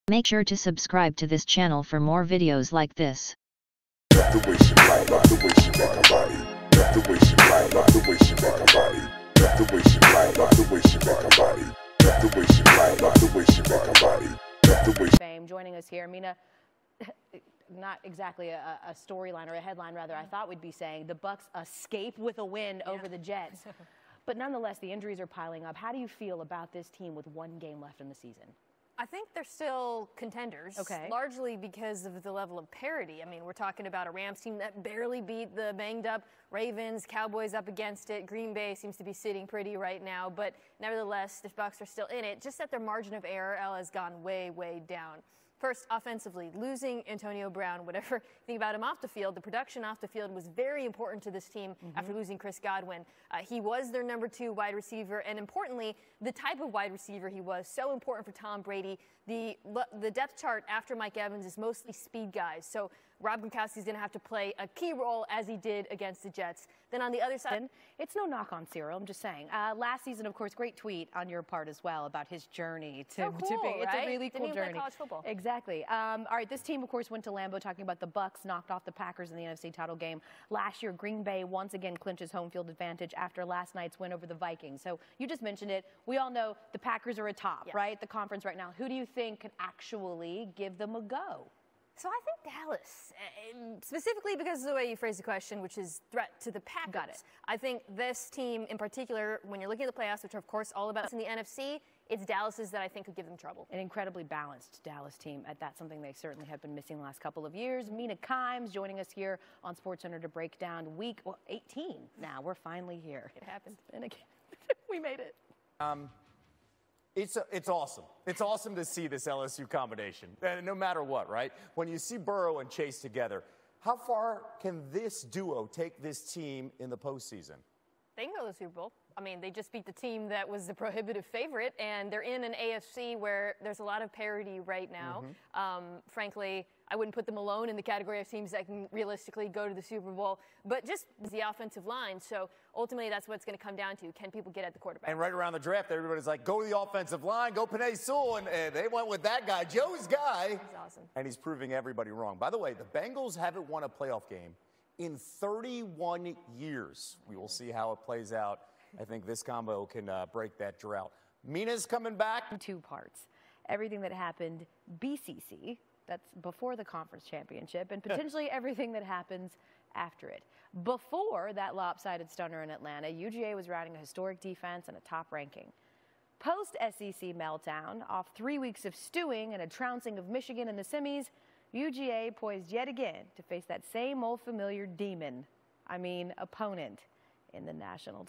Make sure to subscribe to this channel for more videos like this. Love the way she ride, love the way she rock her body. Love the way she ride, love the way she rock her body. Love the way she ride, love the way she rock her body. Love the way she ride, love the way she rock her body. Love the way. Fame joining us here, Mina. Not exactly a storyline or a headline, rather. I thought we'd be saying the Bucks escape with a win over the Jets, but nonetheless, the injuries are piling up. How do you feel about this team with one game left in the season? I think they're still contenders, largely because of the level of parity. I mean, we're talking about a Rams team that barely beat the banged-up Ravens, Cowboys up against it. Green Bay seems to be sitting pretty right now, but nevertheless, the Bucs are still in it. Just that their margin of error, Elle, has gone way, way down. First, offensively, losing Antonio Brown, whatever you think about him off the field, the production off the field was very important to this team after losing Chris Godwin. He was their number 2 wide receiver, and importantly, the type of wide receiver he was, so important for Tom Brady. The depth chart after Mike Evans is mostly speed guys, so Rob Gronkowski's going to have to play a key role as he did against the Jets. Then on the other side, it's no knock on Cyril, I'm just saying. Last season, of course, great tweet on your part as well about his journey to cool, being. It's right? a really cool Didn't even journey. play college football. Exactly. All right, this team, of course, went to Lambeau talking about the Bucs knocked off the Packers in the NFC title game last year. Green Bay once again clinches home field advantage after last night's win over the Vikings. So you just mentioned it. We all know the Packers are atop, right? The conference right now. Who do you think can actually give them a go? So I think Dallas, specifically because of the way you phrased the question, which is threat to the Packers. Got it. I think this team in particular, when you're looking at the playoffs, which are of course all about in the NFC, it's Dallas's that I think could give them trouble. An incredibly balanced Dallas team. That's something they certainly have been missing the last couple of years. Mina joining us here on SportsCenter to break down week 18 now. We're finally here. It happened. And again, we made it. It's awesome. It's awesome to see this LSU combination, no matter what, right? When you see Burrow and Chase together, how far can this duo take this team in the postseason? They can go to the Super Bowl. I mean, they just beat the team that was the prohibitive favorite, and they're in an AFC where there's a lot of parity right now. Frankly, I wouldn't put them alone in the category of teams that can realistically go to the Super Bowl, but just the offensive line. So ultimately, that's what it's going to come down to. Can people get at the quarterback? And right around the draft, everybody's like, go to the offensive line, go Penei Sewell, and they went with that guy, Joe's guy. He's awesome. And he's proving everybody wrong. By the way, the Bengals haven't won a playoff game in 31 years. We will see how it plays out. I think this combo can break that drought. Mina's coming back. 2 parts. Everything that happened BCC, that's before the conference championship, and potentially everything that happens after it. Before that lopsided stunner in Atlanta, UGA was riding a historic defense and a top ranking. Post-SEC meltdown, off 3 weeks of stewing and a trouncing of Michigan in the semis, UGA poised yet again to face that same old familiar demon, opponent in the national